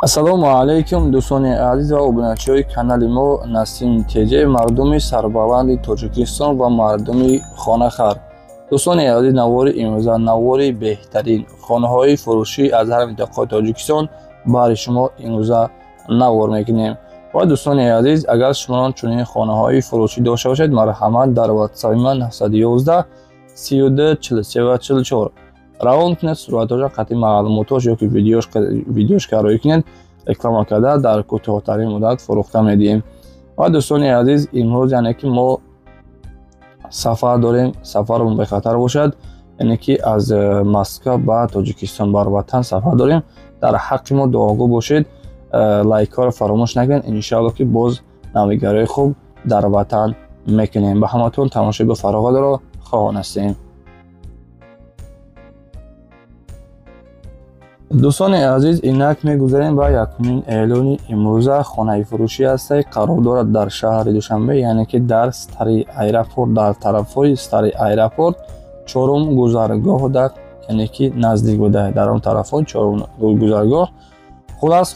ассалому алайкум дӯстони азиз ва обуначиҳои канали мо Насим Теҷе, мардуми сарбаланди Тоҷикистон ва мардуми хонахар. дӯстони азиз, навори имрӯза навори беҳтарин хонаҳои фурӯшӣ аз ҳар минтақаи Тоҷикистон баҳри шумо имрӯза навор мекунем. ва дӯстони азиз, агар шумо чунин хонаҳои фурӯшӣ дошта бошед, марҳамат дар ватсаби ман 911 32 43 44 равон кунед, суръатоша қатъи маълумотош ёки видеош кароӣ кунед, реклама карда дар кӯтоҳтарин муддат фурӯхта медиҳем. ва дӯстони азиз, имрӯз яъне ки мо сафар дорем, сафармон бехатар бошад, яъне ки аз Москва ба Тоҷикистон бар ватан сафар дорем. дар ҳаққи мо дуогӯ бошед, лайкҳоро фаромӯш накунед. иншоалло ки боз навигарои хуб дар ватан мекунем. ба ҳаматон тамошои ба фароғатро хоҳон ҳастем. дӯстони азиз, инак мегузарем ба якумин эълони имрӯза. хонаи фурӯшӣ ҳастай қарор дорад дар шаҳри Душанбе, яъне ки дар стари аэропорт, дар тарафҳои стари аэропорт, чорум гузаргоҳ дар, яъне ки наздик буда дар он тарафҳо чорум гузаргоҳ. хулас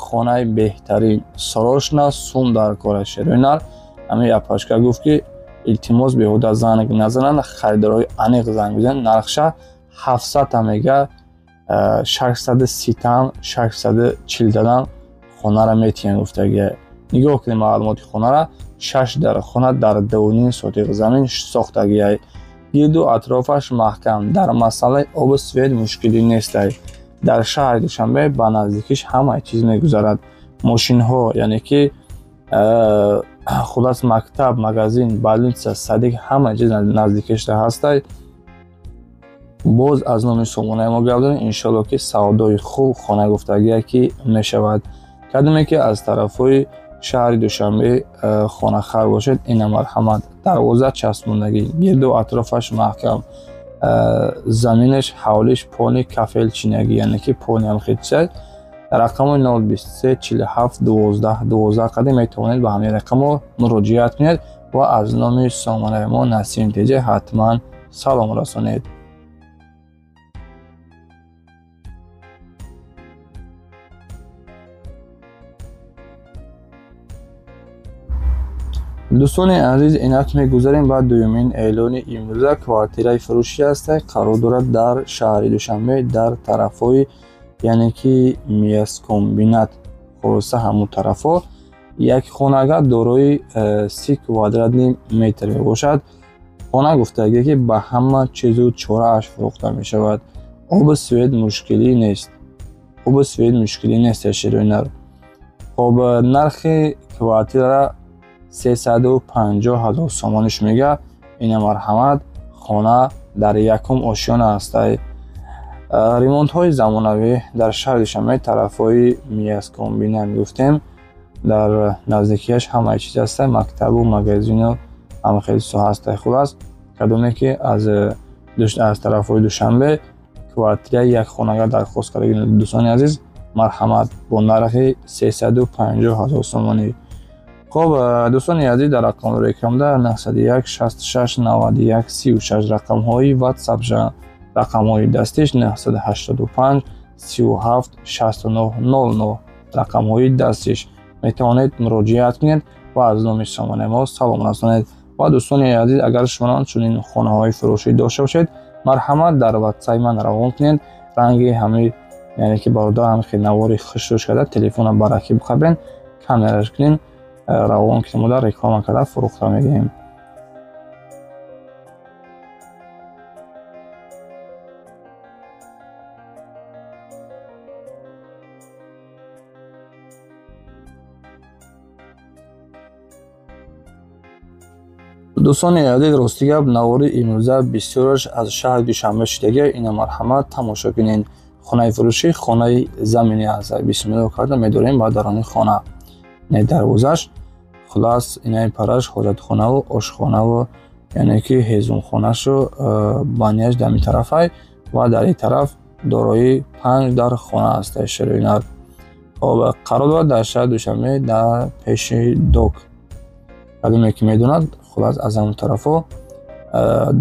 хонаи беҳтарин, сарошна сум дар кора шероинар. ҳамин япашка гуфт ки илтимос беҳуда занг назананд, харидорҳои аниқ занг бизанед. нархша 700 та мега, 630 640 хонара метиҳем гуфтагия. нигоҳ кунед маълумоти хонара. 6 дар хона дар 2.5 сотиқ замин сохтагия. гирду атрофаш маҳкам. дар масъалаи обу свет мушкилӣ нестай. дар шаҳри Душанбе ба наздикиш ҳамаи чиз мегузарад. мошинҳо, яъне ки хулас мактаб, магазин, больница, садик, ҳамаи чиз наздикишда ҳастай. боз аз номи сомонаи мо гап дорем. иншоалло ки савдои хуб хона гуфтагия ки мешавад. кадоме ки аз тарафҳои шаҳри Душанбе хонахар бошед, ина марҳамат, дарвоза часпондагӣ, гирду атрофаш маҳкам, заминаш ҳавлиш пони кафелчинагӣ, яъне ки пони ҳамхитсай. рақамои 023 47 12 12 қади метавонед ба ҳамин рақамо муроҷиат кунед ва аз номи сомонаи мо Насим Теҷе ҳатман салом расонед. дӯстони азиз, инак мегузарем ба дуюмин эълони имрӯза. квартираи фурӯшӣ ҳастай қарор дорад дар шаҳри Душанбе, дар тарафҳои, яъне ки мияскомбинат, хулоса ҳамун тарафҳо. як хонага дорои 30 квадратни метр мебошад. хона гуфтагия ки ба ҳама чизу чорааш фурӯхта мешавад. обу свет мушкилӣ нест. обу свет мушкилӣ нест широинар. хоб нархи квартира 350 000 сомониш мега. ина марҳамат, хона дар якум ошёна ҳастай. ремонтҳои замонавӣ дар шаҳри Душанбе, тарафҳои мияскомбинат гуфтем, дар наздикияш ҳамаи чиз ҳастай. мактабу магазину ҳамахелсо ҳастай. хулас кадоме ки аз тарафҳои Душанбе квартираи як хонага дархост кардаги дӯстони азиз, марҳамат, бо нархи 350 000 сомонӣ. хоб дӯстони азиз, дар рақамро рекламда 901 66 91 36 рақамҳои ватсапша, рақамҳои дастиш 985 37 69 00 рақамҳои дастиш. метавонед муроҷиат кунед ва аз номи сомонаи мо салом расонед. ва дӯстони азиз, агар шумо чунин хонаҳои фурӯшӣ дошта бошед, марҳамат дар ватсаби ман равон кунед. ранги ҳамин, яъне ки бародар ҳамин навори хушрӯш карда телефона баракӣ бихабрен, камераш кунед, равон ки мо дар реклама карда фурӯхта медиҳем. дӯстони азиз, рости гап, навори имрӯза бисёраш аз шаҳри Душанбе шудагия. ина марҳамат, тамошо кунед. хонаи фурӯшӣ хонаи заминӣ аст. бисмиллоҳ карда медорем ба дарони хона. не дарвозаш, хулас инаи параш ҳоҷатхонаву ошхонаву, яъне ки ҳезумхонашу банияш дар ин тарафай ва дар ин тараф дорои 5 дар хона ҳастай широинар. хоб қарор дорад дар шаҳри Душанбе, дар пеши док. кадоме ки медонад, хулас аз ҳамун тарафҳо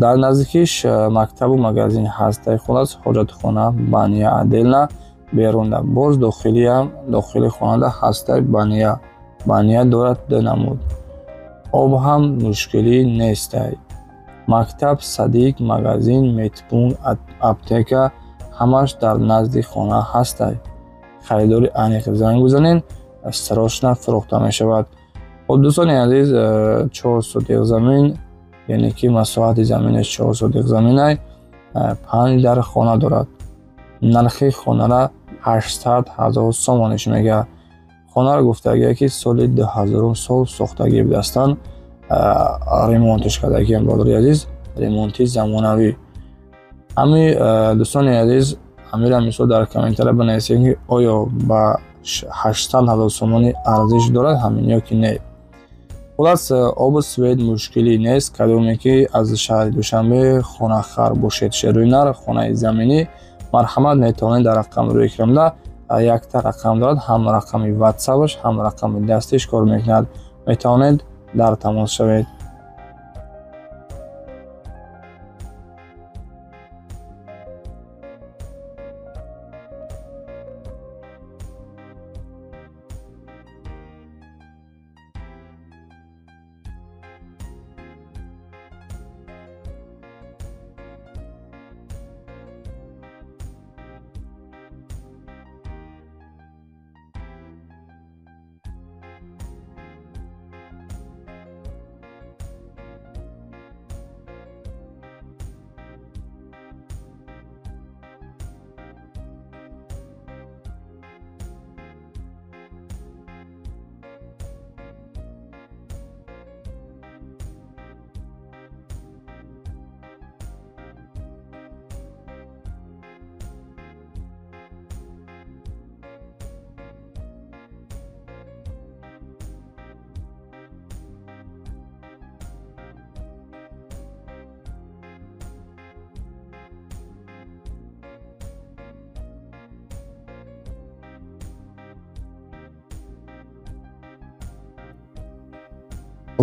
дар наздикиш мактабу магазин ҳастай. хулас ҳоҷатхона, бания, аделна берунда. Боз дохили хона ҳастай бания дорад 2 намуд. об ҳам мушкилӣ нестай. Мактаб, садик, магазин, метпункт, аптека ҳамаш дар назди хона ҳастай. харидори аниқ занг бизанед, срочно фурӯхта мешавад. дӯстони азиз, 4 сотиқ замин, яъне ки масоҳати заминаш 4 сотиқ заминай, 5 дар хона дорад. нархи хонара 800,000 сомониш мегӯяд. хонара гуфтагия ки соли 2000 сол сохтагӣ будастанд, ремонтиш кардагиам бродери азиз, ремонти замонавӣ. ҳами дӯстони азиз, ҳамира мисол дар комментария бинависед ки оё ба 800,000 сомонӣ арзиш дорад ҳамин ё ки не. хулас оби свет мушкилӣ нест. кадоме ки аз шаҳри Душанбе хонахар бошед шерӯи нар, хонаи заминӣ, марҳамат метавонед дар рақами экранда якта рақам дорад, ҳам рақами ватсапаш, ҳам рақами дастиш кор мекунад. метавонед дар тамос шавед.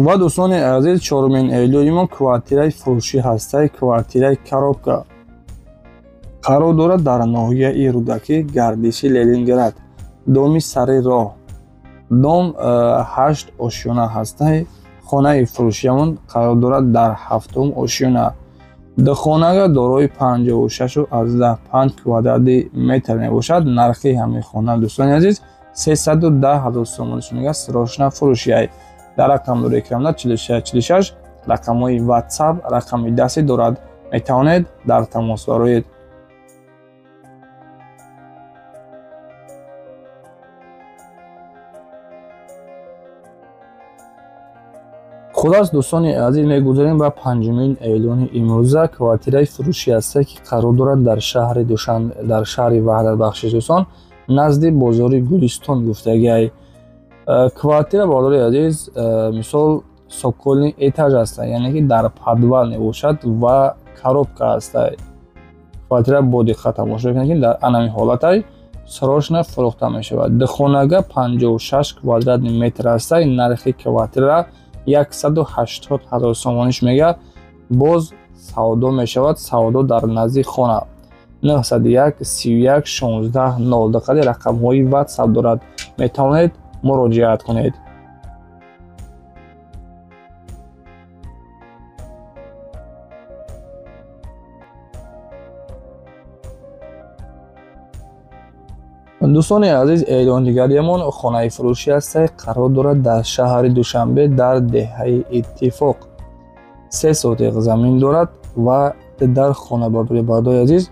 ва дӯстони азиз, 4 июли мо квартираи фурӯшӣ ҳастай. Квартираи коробка қарор дорад дар ноҳияи рӯдакӣ, гардиши Ленинград, доми сари роҳ. дом 8 ошёна ҳастай. хонаи фурӯшиамон қарор дорад дар 7-ум ошёна. духонага дорои 56.5 квадратӣ метр мебошад. нархи ҳамин хона дӯстони азиз 310,000 сомониш мегӯяд. срочно фурӯшиай. дар рақамдори экранда 4646 рақамҳои ватсап, рақами дастӣ дорад. метавонед дар тамос бароед. хулас дӯстони азиз, мегузарем ба 5 июли имрӯза. квартираи фурӯшӣ аст ки қарор дорад дар шаҳри Душанбе, дар шаҳри ваҳдатбахши дӯстон, назди бозори Гулистон гуфтагиай. квартира бародари азиз, мисол соколни этаж аст, яъне ки дар подвал мебошад ва коробка аст. квартира бо диққат тамошо кунед ки дар анами ҳолатай срочно фурӯхта мешавад. духонага 56 квадрат метр аст. нархи квартира 180,000 сомониш мегӯяд. боз савдо мешавад. савдо дар назди хона 901 31 16 0 даққали рақамҳои ватсап дорад. метавонед муроҷиат кунед. дӯстони азиз, эълони дигариамон хонаи фурӯшӣ аст. қарор дорад дар шаҳри Душанбе, дар деҳаи Иттифоқ. 3 сотиқ замин дорад ва дар хонабардори бародари азиз.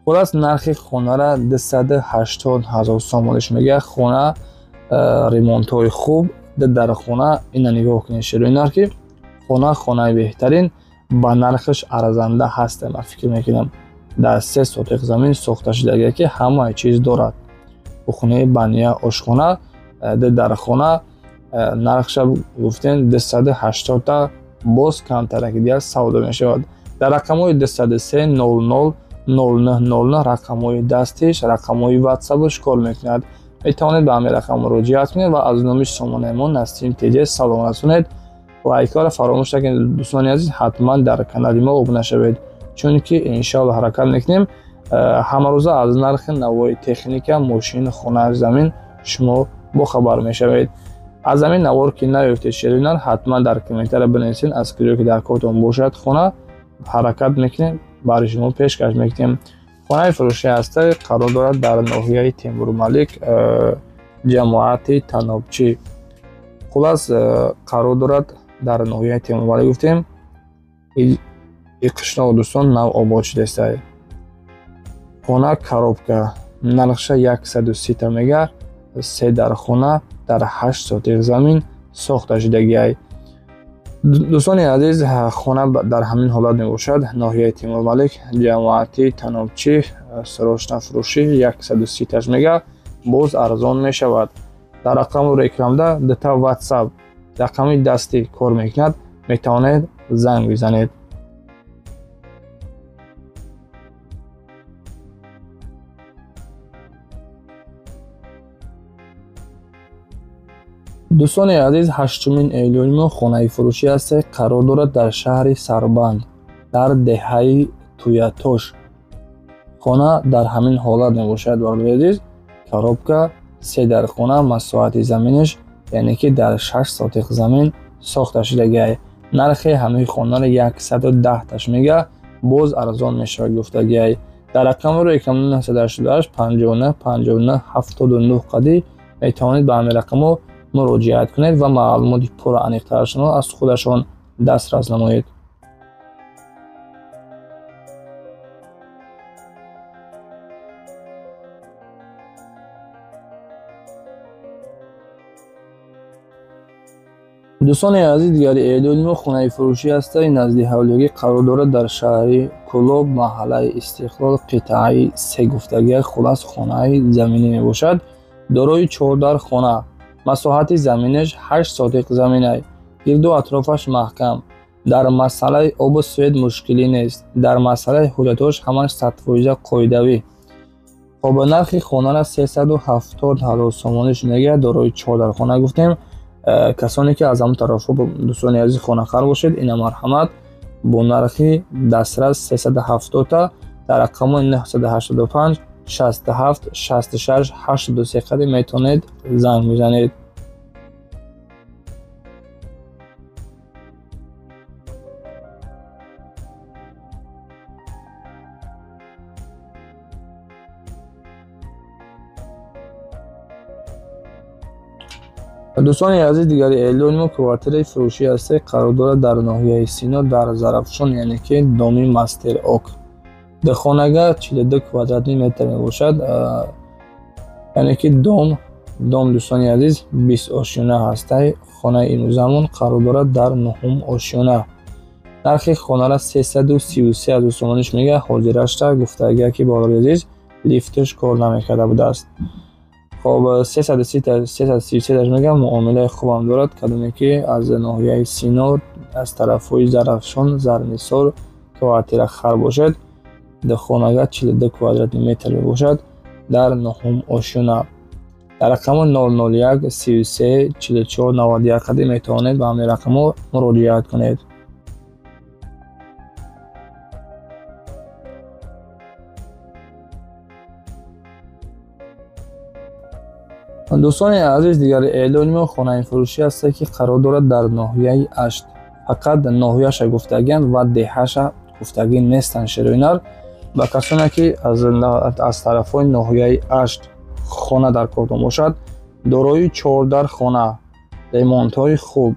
хулас нархи хонара 280,000 сомониш мегӯяд. хона ремонтҳои хуб. дар хона ина нигоҳ кунед шерӯи нар ки хонаи беҳтарин ба нархиш арзанда ҳаст. ман фикр мекунам дар 3 сотиқ замин сохта шудагие ки ҳамаи чиз дорад. ухонаи бания, ошхона, дар хона нархша гуфтем 280 та, боз камтараки дигар савдо мешавад. дар рақамҳои 203 00 0900 рақамҳои дастиш, рақамҳои ватсапш кор мекунад. метавонед ба ҳамин рақам муроҷиат кунед ва аз номи сомонаи Насим Теҷа салом расонед. лайкаро фаромӯш накунед. дӯстони азиз, ҳатман дар канали мо обуна шавед, чунки иншоалло ҳаракат мекунем ҳамарӯза аз нархи навои техника, мошин, хона, замин шумо бохабар мешавед. аз замин навор ки наёфтед шеринар, ҳатман дар комментария бинависед аз куҷо ки дар кортон бошад хона ҳаракат мекунед, барои шумо пешкаш мекунем. хонаи фурӯшӣ ҳастай қарор дорад дар ноҳияи Темурмалик, ҷамоати Танобчӣ. хулас қарор дорад дар ноҳияи Темурмалик гуфтем қишлоқи дӯстон нав обод шудааст. хона коробка нархша 130 мега, 3 дар хона дар 8 сотиқ замин сохта шудагиай. дӯстони азиз, хона дар ҳамин ҳолат мебошад. ноҳияи Темурмалик, ҷамоати Танобчӣ, срочна фурӯшӣ 130 мега, боз арзон мешавад. дар рақами рекламда дата WhatsApp рақами дастӣ кор мекунад, метавонед занг бизанед. дӯстони азиз, 8 июли мо хонаи фурӯшӣ аст қарор дорад дар шаҳри Сарбанд дар деҳаи Туятош. хона дар ҳамин ҳолат мебошад. бародари азиз, коробка 3 дар хона, масоҳати заминаш яъне ки дар 6 сотиқ замин сохта шудагиай. нархи ҳамаи хонаро 110 мега, боз арзон мешавад гуфтагиай. дар рақами рекам 988 59 59 79 қадӣ метавонед ба ҳамин рақамо муроҷиат кунед ва маълумоти пурра аниқтарашонро аз худашон дастрас намоед. дӯстони азиз, дигари эълони мо хонаи фурӯшӣ аст. назди ҳавлиёгӣ қарор дорад дар шаҳри Кӯлоб, маҳаллаи Истиқлол, қитъаи 3 гуфтагиай. хулас хонаи заминӣ мебошад. дорои 4 дар хона, масоҳати заминаш 8 сотиқ заминай. гирду атрофаш маҳкам. дар масъалаи обу суед мушкилӣ нест. дар масъалаи ҳудатош ҳамаш 100% қоидавӣ. хоб нархи хонара 370 ҳазор сомонӣ шудагиай. дорои 4 дар хона гуфтем. касоне ки аз ҳамон тарафҳо дӯстони азиз хонахар бошед, ина марҳамат бо нархи дастрас 370 та дар рақамои 985 67 66 83 қадим метавонед занг бизанед. дӯстони азиз, дигари эълони мо квартираи фурӯшӣ аст. қарор дорад дар ноҳияи Сино дар Зарафшон яъне ки доми Мастер Ок. дехонага 42 квадратный метр мебошад. яъне ки дом дӯстони азиз 20 ошёна ҳастай. хонаи имрӯзамон қарор дорад дар 9 ошёна. нархи хонара 333 ҳазор сомониш мега. ҳозирашта гуфтагия ки бародари азиз лифташ кор намекарда будааст. хоб 333 мега муомилаи хубам дорад. кадоме ки аз ноҳияи Сино аз тарафҳои Зарафшон, Зарнисор квартира хар бошад. дехонага 42 квадратный метр мебошад дар 9 ошёна. дар рақамо 001 33 44 91 қадим метавонед ба ҳамин рақамо муроҷиат кунед. дӯстони азиз, дигари эълони мо хонаи фурӯшӣ аст ки қарор дорад дар ноҳияи Ашт. фақат ноҳияша гуфтагианд ва деҳаша гуфтагӣ нестанд. шероинар ба касоне ки аз тарафҳои ноҳияи Ашт хона дар кортон бошад, дорои 4 дар хона, ремонтҳои хуб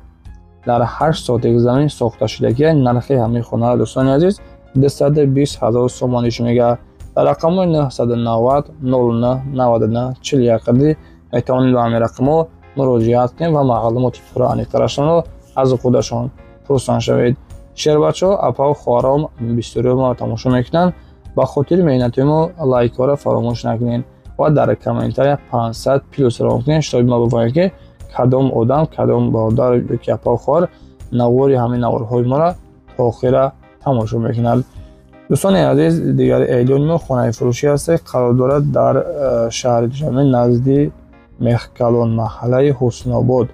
дар 8 сотиқ замин сохта шудагиай. нархи ҳамаи хонаро дӯстони азиз 220 ҳазор сомониш мега. дар рақамои 990 09 99 41 қадӣ метавонед ба ҳамин рақамо муроҷиат кунед ва маълумоти пурра аниқтарашонро аз худашон пурсан шавед. шербачаҳо апау хоҳарам бисёриҳо маро тамошо мекунанд. ба хотири меҳнати мо лайкҳоро фаромӯш накунед ва дар комментария 500 плюс ром кунед, то мо бифаҳмем ки кадом одам, кадом бародар ки апау хоҳар навори ҳамин наворҳои моро то охира тамошо мекунад. дӯстони азиз, дигари эълони мо хонаи фурӯшӣ аст. қарор дорад дар шаҳри Душанбе назди Мехкалон, маҳаллаи Ҳуснобод.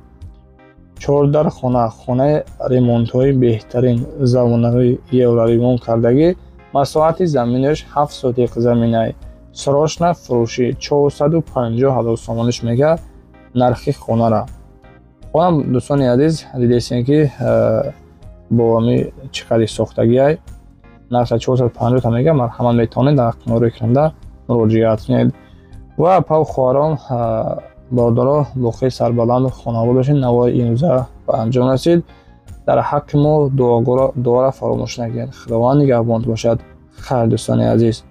4 дар хона, хонаи ремонтҳои беҳтарин замонавӣ евро ремонт кардагӣ масоҳати заминаш 7 сотиқ заминаи срочна фурӯши 450,000 сомониш мегӯяд нархи хонара. хона дӯстони азиз дидестем ки бо ами чӣ қадри сохтагиай нархи 450 та мегӯяд. марҳамат метавонед дар қимори кунанда муроҷиат кунед. ва пав хоҳарон бародаро боқӣ сарбаланду хонавод бошед. навои имрӯза ба анҷом расид. дар ҳаққи мо дуора фаромӯш накунед. худованд нигаҳбонат бошад. хайр дӯстони азиз.